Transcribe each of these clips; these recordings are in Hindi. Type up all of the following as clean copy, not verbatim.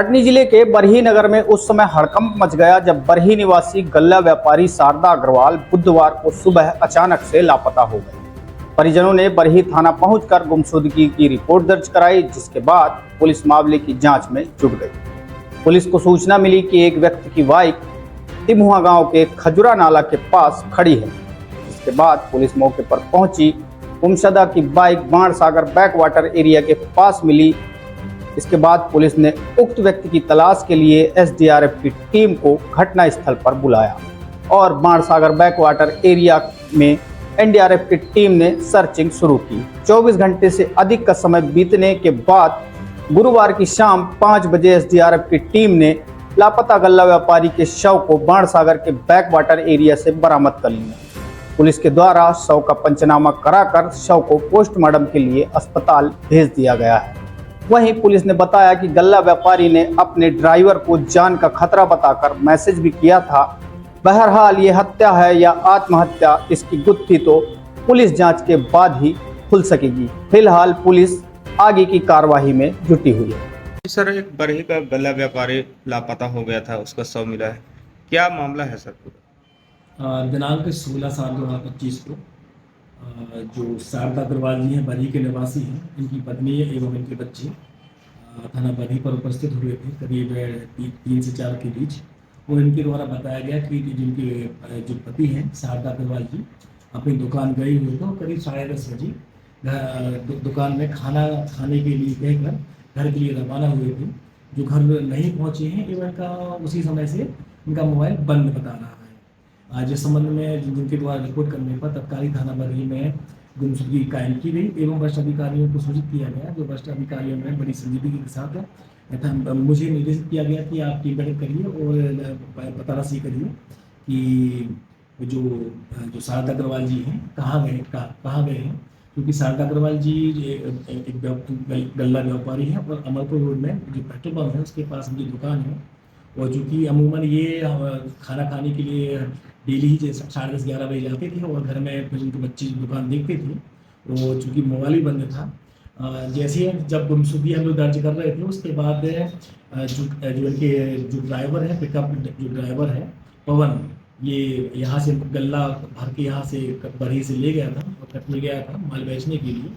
कटनी जिले के बरही नगर में उस समय हड़कंप मच गया जब बरही निवासी गल्ला व्यापारी शारदा अग्रवाल बुधवार को सुबह अचानक से लापता हो गए। परिजनों ने बरही थाना पहुंचकर गुमशुदगी की रिपोर्ट दर्ज कराई, जिसके बाद पुलिस मामले की जांच में जुट गई। पुलिस को सूचना मिली कि एक व्यक्ति की बाइक तिमुहा गांव के खजुरा नाला के पास खड़ी है, जिसके बाद पुलिस मौके पर पहुंची। गुमशुदा की bike Bansagar back water area के पास मिली। इसके बाद पुलिस ने उक्त व्यक्ति की तलाश के लिए एसडीआरएफ की टीम को घटना स्थल पर बुलाया और बाणसागर बैक वाटर एरिया में एनडीआरएफ की टीम ने सर्चिंग शुरू की। 24 घंटे से अधिक का समय बीतने के बाद गुरुवार की शाम 5 बजे एसडीआरएफ की टीम ने लापता गल्ला व्यापारी के शव को बाणसागर के बैक वाटर एरिया से बरामद कर लिया। पुलिस के द्वारा शव का पंचनामा कराकर शव को पोस्टमार्टम के लिए अस्पताल भेज दिया गया है। वहीं पुलिस ने बताया कि गल्ला व्यापारी ने अपने ड्राइवर को जान का खतरा बताकर मैसेज भी किया था। बहरहाल ये हत्या है या आत्महत्या, इसकी गुत्थी तो पुलिस जांच के बाद ही खुल सकेगी। फिलहाल पुलिस आगे की कार्रवाई में जुटी हुई है। सर, एक बरही का गल्ला व्यापारी लापता हो गया था, उसका शव मिला है, क्या मामला है सर? दिनांक 16/7/2025 को जो शारदा अग्रवाल जी हैं, बरही के निवासी हैं, इनकी पत्नी एवं इनके बच्चे थाना बरही पर उपस्थित हुए थे करीब 3 से 4 के बीच। और इनके द्वारा बताया गया कि जिनके जो पति हैं शारदा अग्रवाल जी अपनी दुकान गए हुए थे, करीब 10:30 बजे दुकान में खाना खाने के लिए कहकर घर के लिए रवाना हुए थे। जो घर नहीं पहुँचे हैं एवं इनका उसी समय से इनका मोबाइल बंद बता रहा है। आज इस संबंध में जिनके द्वारा रिपोर्ट करने पर तत्कालीन थाना बरही में गुमशुदगी कायम की गई एवं वरिष्ठ अधिकारियों को सूचित किया गया। जो वरिष्ठ अधिकारियों ने बड़ी संजीदगी के साथ मुझे निर्देशित किया गया कि आप टीम गठित करिए और तलाशी करिए कि जो शारदा अग्रवाल जी हैं कहाँ गए हैं, क्योंकि शारदा अग्रवाल जी एक गल्ला व्यापारी हैं और अमरपुर रोड में जो पेट्रोल पंप है उसके पास उनकी दुकान है। और चूँकि अमूमन ये खाना खाने के लिए डेली ही 10:30-11 बजे जाते थे और घर में फिर उनके बच्चे दुकान देखते थे। और चूँकि मोबाइल भी बंद था, जैसे ही जब गुमशुदगी हम लोग दर्ज कर रहे थे उसके बाद जो इनके जो ड्राइवर है, पिकअप जो ड्राइवर है पवन, ये यहाँ से गल्ला भर के यहाँ से बरही से ले गया था और कटनी गया था माल बेचने के लिए,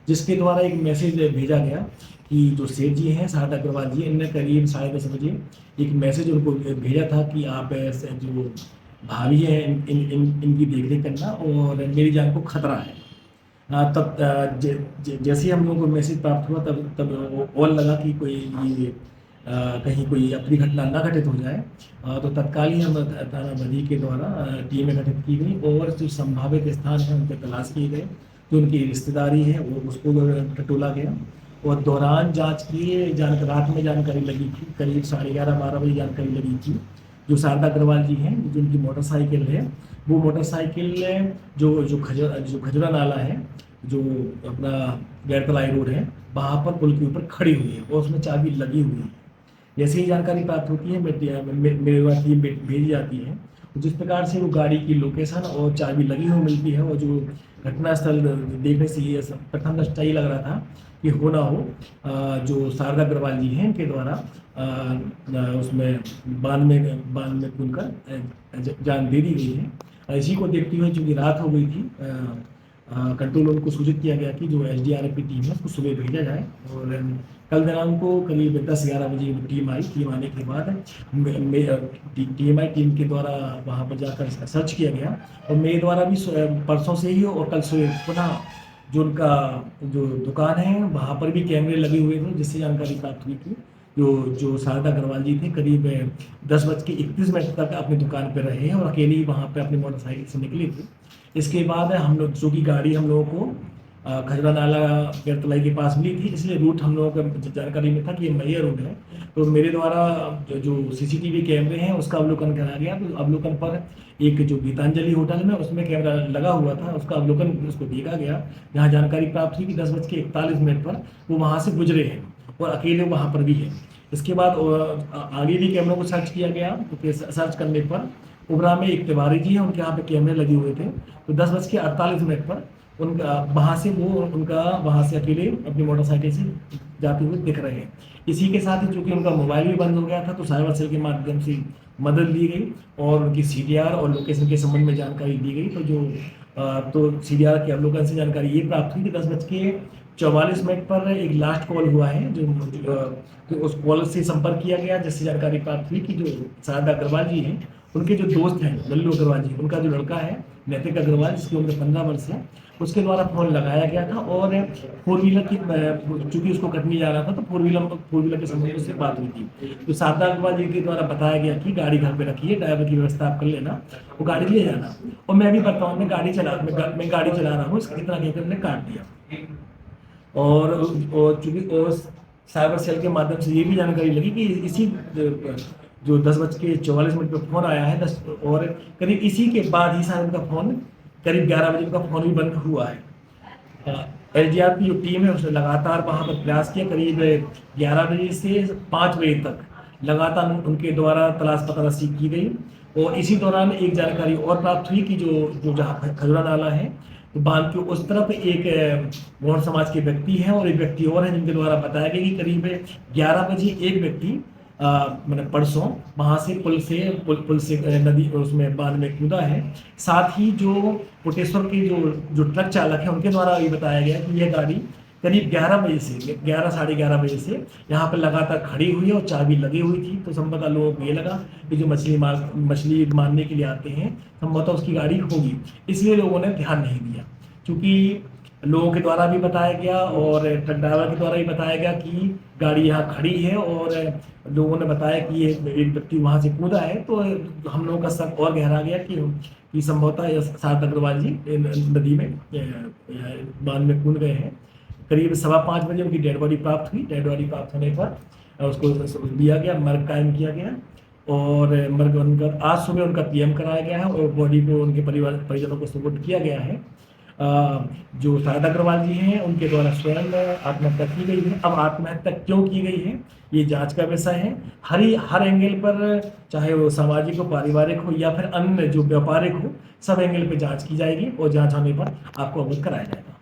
जिसके द्वारा एक मैसेज भेजा गया कि जो सेठ जी हैं शारदा अग्रवाल जी, इनने करीब 10:30 बजे एक मैसेज उनको भेजा था कि आप जो भाभी हैं इनकी देखरेख करना और मेरी जान को खतरा है। तब जैसे ही हम लोगों को मैसेज प्राप्त हुआ तब और लगा कि कहीं कोई अपनी घटना ना घटित हो जाए, तो तत्काल ही हम थाना बरही के द्वारा टीमें गठित की गई और जो संभावित स्थान है उनके तलाश किए गए। जो उनकी रिश्तेदारी है वो उसको टटोला गया और दौरान जांच की रात में जानकारी लगी थी, करीब 11:30-12 बजे जानकारी लगी थी। जो शारदा अग्रवाल जी हैं, जो उनकी मोटरसाइकिल है, वो मोटरसाइकिल जो खजुरा नाला है, जो अपना गैरतलाई रोड है, वहाँ पर पुल के ऊपर खड़ी हुई है और उसमें चाबी लगी हुई है। जैसे ही जानकारी प्राप्त होती है मेरे द्वारा टीम भेजी जाती है। जिस प्रकार से वो गाड़ी की लोकेशन और चाबी लगी हुई मिलती है और जो घटनास्थल देखने से ये प्रथम दृष्टया ये लग रहा था कि हो ना हो जो शारदा अग्रवाल जी हैं इनके द्वारा उसमें बांध में कूदकर जान दे दी गई है। इसी को देखते हुए चूँकि रात हो गई थी, कंट्रोल रूम को सूचित किया गया कि जो एसडीआरएफ की टीम है उसको सुबह भेजा जाए। और कल दिनांक को करीब 10-11 बजे टीम आई। टीम आने के बाद टीम के द्वारा वहाँ पर जाकर सर्च किया गया और मेरे द्वारा भी परसों से ही और कल सुबह पुनः जो उनका जो दुकान है वहाँ पर भी कैमरे लगे हुए थे, जिससे जानकारी प्राप्त हुई थी। जो शारदा अग्रवाल जी थे करीब 10:31 तक अपनी दुकान पर रहे और अकेले ही वहाँ पर अपनी मोटरसाइकिल से निकले थे। इसके बाद हम लोग जो कि गाड़ी हम लोगों को खजुरा नाला गैरतलाई के पास मिली थी, इसलिए रूट हम लोगों को जानकारी में था कि ये मैया रोड है। तो मेरे द्वारा जो सीसीटीवी कैमरे हैं उसका अवलोकन करा गया। तो अवलोकन पर एक जो गीतांजलि होटल में उसमें कैमरा लगा हुआ था, उसका अवलोकन उसको देखा गया, जहाँ जानकारी प्राप्त हुई कि 10:41 पर वो वहाँ से गुजरे हैं और अकेले वहाँ पर भी है। इसके बाद आगे भी कैमरों को सर्च किया गया, तो सर्च करने पर उबरा में एक तिवारी जी हैं, उनके यहाँ पे कैमरे लगे हुए थे। तो 10:48 पर उनका वहाँ से वो उनका वहाँ से अकेले अपनी मोटरसाइकिल से जाते हुए दिख रहे हैं। इसी के साथ ही चूंकि उनका मोबाइल भी बंद हो गया था, तो साइबर सेल के माध्यम से मदद ली गई और उनकी सीडीआर और लोकेशन के संबंध में जानकारी दी गई। तो सीडीआर के अवलोकन से जानकारी ये प्राप्त हुई कि 10:44 पर एक लास्ट कॉल हुआ है, जो उस कॉल से संपर्क किया गया, जिससे जानकारी प्राप्त हुई कि जो शारदा अग्रवाल जी हैं, उनके जो दोस्त हैं लल्लू अग्रवाल जी, उनका जो लड़का है नैतिक अग्रवाल, जिसकी उम्र 15 वर्ष है, उसके द्वारा फोन लगाया गया था और फोर व्हीलर की चूंकि उसको कटनी जा रहा था, तो फोर व्हीलर के संबंध में उससे बात हुई थी। तो शारदा अग्रवाल जी के द्वारा बताया गया कि गाड़ी घर पे रखिए, ड्राइवर की व्यवस्था आप कर लेना, वो गाड़ी ले जाना, और मैं भी वर्तमान में गाड़ी चला रहा हूँ, इसका इतना कहकर हमने काट दिया। और चूंकि साइबर सेल के माध्यम से ये भी जानकारी लगी कि इसी जो 10:44 पर फोन आया है, 10 और करीब इसी के बाद ही शायद उनका फोन करीब 11 बजे उनका फोन भी बंद हुआ है। एलजीआर की जो टीम है उसने लगातार वहाँ पर प्रयास किया, करीब 11 बजे से 5 बजे तक लगातार उनके द्वारा तलाश पतराशी की गई। और इसी दौरान एक जानकारी और प्राप्त हुई कि जो जहाँ खजुरा नाला है, तो बांध के उस तरफ एक गौड़ समाज के व्यक्ति हैं और एक व्यक्ति और है, जिनके द्वारा बताया गया कि करीब 11 बजे एक व्यक्ति मतलब परसों वहाँ से पुल से नदी उसमें बांध में कूदा है। साथ ही जो कोटेश्वर के जो ट्रक चालक है, उनके द्वारा ये बताया गया कि यह गाड़ी करीब 11 बजे से 11 साढ़े 11 बजे से यहाँ पर लगातार खड़ी हुई है और चाबी लगी हुई थी। तो संभवतः लोगों को ये लगा कि जो मछली मारने के लिए आते हैं, संभवतः उसकी गाड़ी होगी, इसलिए लोगों ने ध्यान नहीं दिया। क्योंकि लोगों के द्वारा भी बताया गया और ट्रक ड्राइवर के द्वारा भी बताया गया कि गाड़ी यहाँ खड़ी है, और लोगों ने बताया कि ये एक व्यक्ति वहाँ से कूदा है। तो हम लोगों का शक और गहरा गया कि संभवतः शारदा अग्रवाल जी नदी में बांध में कूद गए हैं। करीब 5:15 बजे उनकी डेड बॉडी प्राप्त हुई। डेड बॉडी प्राप्त होने पर उसको दिया गया, मर्ग कायम किया गया, और मर्ग बनकर आज सुबह उनका पीएम कराया गया है और बॉडी को उनके परिजनों को सुपुर्द किया गया है। जो शारदा अग्रवाल जी हैं, उनके द्वारा स्वयं आत्महत्या की गई है। अब आत्महत्या क्यों की गई है, ये जांच का विषय है। हर एंगल पर, चाहे वो सामाजिक हो, पारिवारिक हो, या फिर अन्य जो व्यापारिक हो, सब एंगल पे जांच की जाएगी और जांच होने पर आपको अवगत कराया जाएगा।